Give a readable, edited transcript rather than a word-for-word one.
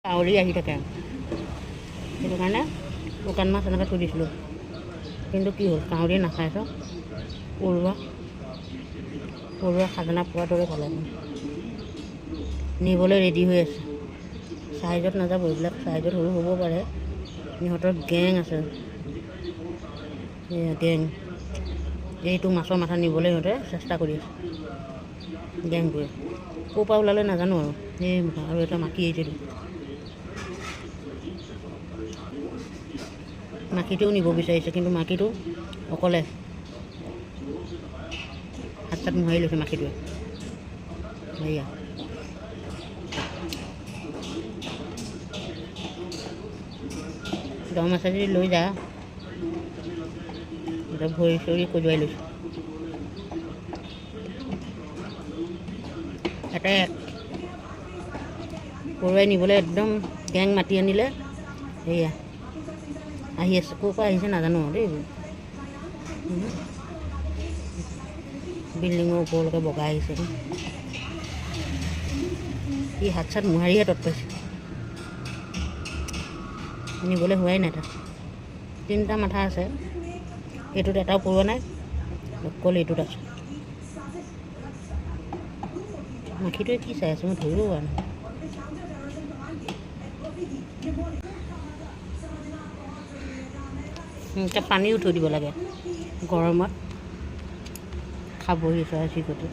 কাউৰী আহি থাকে, সেইটো কাৰণে শুকান মাছ এনেকৈ থৈ দিছিলোঁ, কিন্তু কি হ'ল কাউৰীয়ে নাখায় চব পৰুৱা খাজানা পোৱাৰ দৰে পালে নিবলৈ ৰেডি হৈ আছে। চাইজত নাযাব, এইবিলাক চাইজত সৰু হ'ব পাৰে, সিহঁতৰ গেং আছে, গেং এইটো মাছৰ মাথা নিবলৈ সিহঁতে চেষ্টা কৰি আছে। গেংটোৱে ক'ৰ পৰা ওলালে নাজানো আৰু এটা মাখি আহিছিলোঁ, মাখিটোও নিব বিচাৰিছে, কিন্তু মাখিটো অকলে হাত চাত মোহাৰি লৈছে মাখিটোৱে। এয়া দম আছে যদি লৈ যা, এতিয়া ভৰি চৰি খজুৱাই লৈছে। এটাই পৰুৱাই নিবলৈ একদম গেং মাতি আনিলে। এয়া আহি আছে, ক'ৰ পৰা আহিছে নাজানো দেই, বিল্ডিঙৰ ওপৰলৈকে বগাই আহিছে। সি হাত চাত মোহাৰিহে তৎ পাইছে, নিবলৈ হোৱাই নাই তাত। 3টা মাথা আছে, এইটোত এটাও পৰুৱা নাই, অকল এইটোত আছে। মাখিটোৱে কি চাই আছে মই ধৰিব পৰা নাই। এতিয়া পানীও থৈ দিব লাগে, গৰমত খাবহি চৰাই চিৰিকটি।